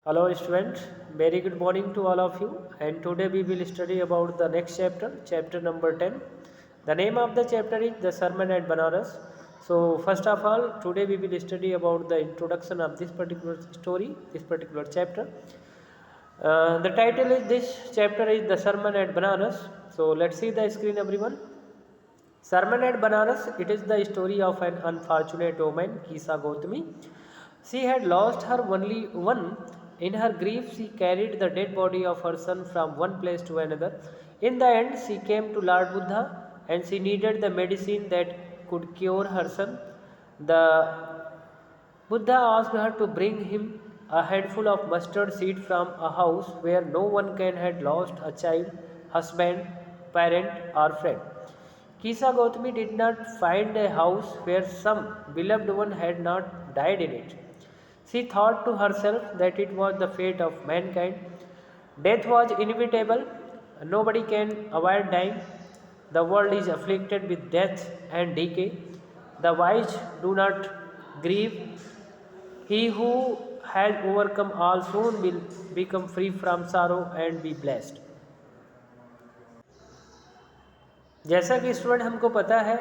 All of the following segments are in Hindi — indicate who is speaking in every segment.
Speaker 1: Hello students, very good morning to all of you, and today we will study about the next chapter, chapter number 10. The name of the chapter is The Sermon at Banaras. So first of all, today we will study about the introduction of this particular story, this particular chapter. The title is this chapter is The Sermon at Banaras. So let's see the screen everyone. Sermon at Banaras, it is the story of an unfortunate woman, Kisa Gautami. She had lost her only one. In her grief, she carried the dead body of her son from one place to another. In the end, she came to Lord Buddha and she needed the medicine that could cure her son. The Buddha asked her to bring him a handful of mustard seed from a house where no one can had lost a child, husband, parent, or friend. Kisa Gautami did not find a house where some beloved one had not died in it. She thought to herself that it was the fate of mankind. Death was inevitable, nobody can avoid dying. The world is afflicted with death and decay. The wise do not grieve. He who has overcome all soon will become free from sorrow and be blessed. जैसा कि स्टूडेंट हमको पता है,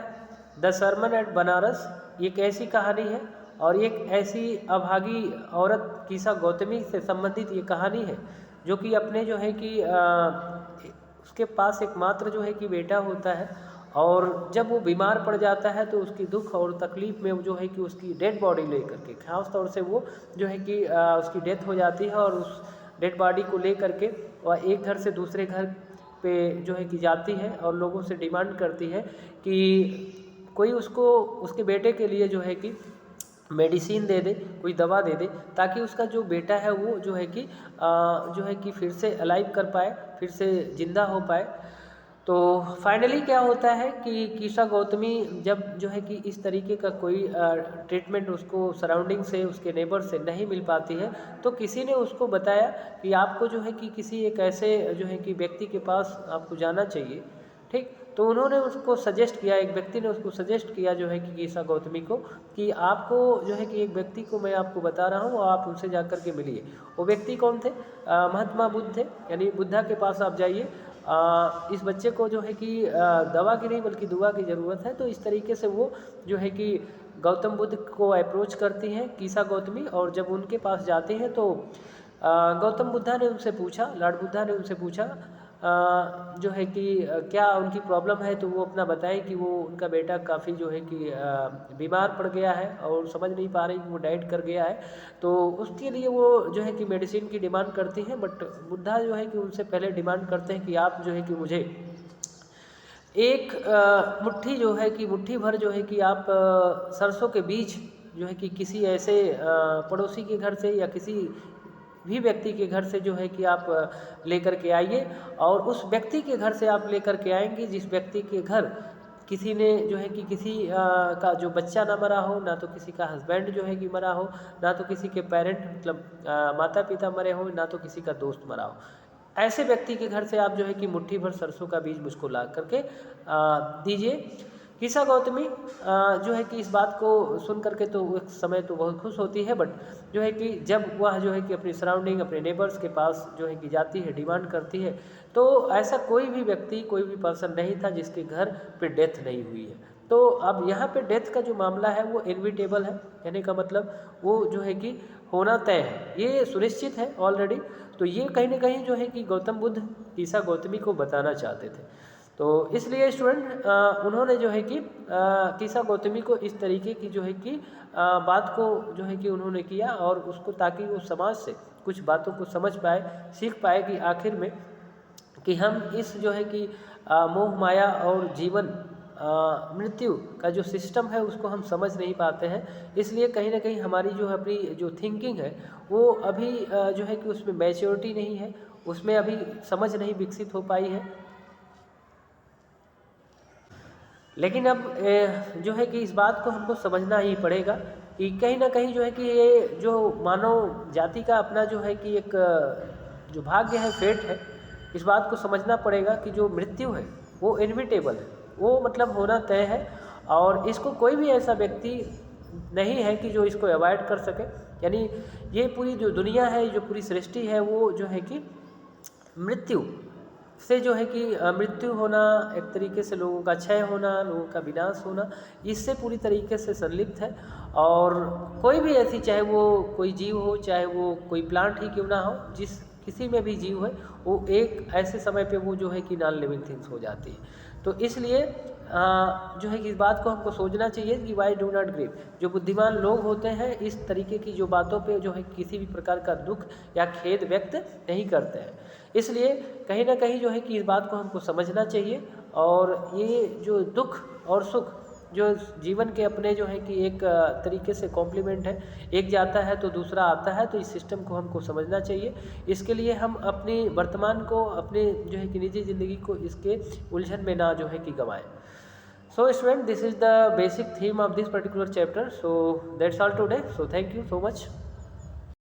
Speaker 1: द सरमन एट बनारस एक ऐसी कहानी है और एक ऐसी अभागी औरत कीसा गौतमी से संबंधित ये कहानी है जो कि अपने जो है कि उसके पास एकमात्र जो है कि बेटा होता है और जब वो बीमार पड़ जाता है तो उसकी दुख और तकलीफ़ में जो है कि उसकी डेड बॉडी लेकर के खास तौर से वो जो है कि उसकी डेथ हो जाती है और उस डेड बॉडी को ले करके वह एक घर से दूसरे घर पे जो है कि जाती है और लोगों से डिमांड करती है कि कोई उसको उसके बेटे के लिए जो है कि मेडिसिन दे दे, कोई दवा दे दे ताकि उसका जो बेटा है वो जो है कि फिर से अलाइव कर पाए, फिर से ज़िंदा हो पाए। तो फाइनली क्या होता है कि कीसा गौतमी जब जो है कि इस तरीके का कोई ट्रीटमेंट उसको सराउंडिंग से उसके नेबर से नहीं मिल पाती है तो किसी ने उसको बताया कि आपको जो है कि किसी एक ऐसे जो है कि व्यक्ति के पास आपको जाना चाहिए, ठीक। तो उन्होंने उसको सजेस्ट किया, एक व्यक्ति ने उसको सजेस्ट किया जो है कि कीसा गौतमी को कि आपको जो है कि एक व्यक्ति को मैं आपको बता रहा हूँ, आप उनसे जा कर के मिलिए। वो व्यक्ति कौन थे? महात्मा बुद्ध थे, यानी बुद्धा के पास आप जाइए। इस बच्चे को जो है कि दवा की नहीं बल्कि दुआ की ज़रूरत है। तो इस तरीके से वो जो है कि गौतम बुद्ध को अप्रोच करती हैं कीसा गौतमी और जब उनके पास जाते हैं तो गौतम बुद्धा ने उनसे पूछा, लॉर्ड बुद्धा ने उनसे पूछा जो है कि क्या उनकी प्रॉब्लम है। तो वो अपना बताएं कि वो उनका बेटा काफ़ी जो है कि बीमार पड़ गया है और समझ नहीं पा रही कि वो डाइट कर गया है। तो उसके लिए वो जो है कि मेडिसिन की डिमांड करती हैं, बट बुद्धा जो है कि उनसे पहले डिमांड करते हैं कि आप जो है कि मुझे एक मुट्ठी जो है कि मुट्ठी भर जो है कि आप सरसों के बीज जो है कि किसी ऐसे पड़ोसी के घर से या किसी भी व्यक्ति के घर से जो है कि आप लेकर के आइए और उस व्यक्ति के घर से आप लेकर के आएंगे जिस व्यक्ति के घर किसी ने जो है कि किसी का जो बच्चा ना मरा हो, ना तो किसी का हस्बैंड जो है कि मरा हो, ना तो किसी के पेरेंट मतलब माता पिता मरे हो, ना तो किसी का दोस्त मरा हो। ऐसे व्यक्ति के घर से आप जो है कि मुट्ठी भर सरसों का बीज मुझको ला करके दीजिए। कीसा गौतमी जो है कि इस बात को सुन करके तो एक समय तो बहुत खुश होती है, बट जो है कि जब वह जो है कि अपनी सराउंडिंग अपने नेबर्स के पास जो है कि जाती है, डिमांड करती है, तो ऐसा कोई भी व्यक्ति, कोई भी पर्सन नहीं था जिसके घर पे डेथ नहीं हुई है। तो अब यहाँ पे डेथ का जो मामला है वो इनविटेबल है, कहने का मतलब वो जो है कि होना तय है, ये सुनिश्चित है ऑलरेडी। तो ये कहीं ना कहीं जो है कि गौतम बुद्ध कीसा गौतमी को बताना चाहते थे। तो इसलिए स्टूडेंट उन्होंने जो है कि कीसा गौतमी को इस तरीके की जो है कि बात को जो है कि उन्होंने किया और उसको ताकि वो समाज से कुछ बातों को समझ पाए, सीख पाए कि आखिर में कि हम इस जो है कि मोह माया और जीवन मृत्यु का जो सिस्टम है उसको हम समझ नहीं पाते हैं। इसलिए कहीं ना कहीं हमारी जो अपनी जो थिंकिंग है वो अभी जो है कि उसमें मैच्योरिटी नहीं है, उसमें अभी समझ नहीं विकसित हो पाई है। लेकिन अब जो है कि इस बात को हमको समझना ही पड़ेगा कि कहीं ना कहीं जो है कि ये जो मानव जाति का अपना जो है कि एक जो भाग्य है, फेट है, इस बात को समझना पड़ेगा कि जो मृत्यु है वो इनविटेबल है, वो मतलब होना तय है और इसको कोई भी ऐसा व्यक्ति नहीं है कि जो इसको अवॉइड कर सके। यानी ये पूरी जो दुनिया है, जो पूरी सृष्टि है, वो जो है कि मृत्यु से जो है कि मृत्यु होना, एक तरीके से लोगों का क्षय होना, लोगों का विनाश होना, इससे पूरी तरीके से संलिप्त है। और कोई भी ऐसी, चाहे वो कोई जीव हो, चाहे वो कोई प्लांट ही क्यों ना हो, जिस किसी में भी जीव है, वो एक ऐसे समय पे वो जो है कि नॉन लिविंग थिंग्स हो जाती है। तो इसलिए जो है कि इस बात को हमको सोचना चाहिए कि वाई डू नॉट ग्रीव। जो बुद्धिमान लोग होते हैं इस तरीके की जो बातों पे जो है किसी भी प्रकार का दुख या खेद व्यक्त नहीं करते हैं। इसलिए कहीं ना कहीं जो है कि इस बात को हमको समझना चाहिए। और ये जो दुख और सुख जो जीवन के अपने जो है कि एक तरीके से कॉम्प्लीमेंट है, एक जाता है तो दूसरा आता है, तो इस सिस्टम को हमको समझना चाहिए। इसके लिए हम अपने वर्तमान को, अपने जो है कि निजी ज़िंदगी को इसके उलझन में ना जो है कि गंवाएं। So student, this is the basic theme of this particular chapter. So that's all today. So thank you so much.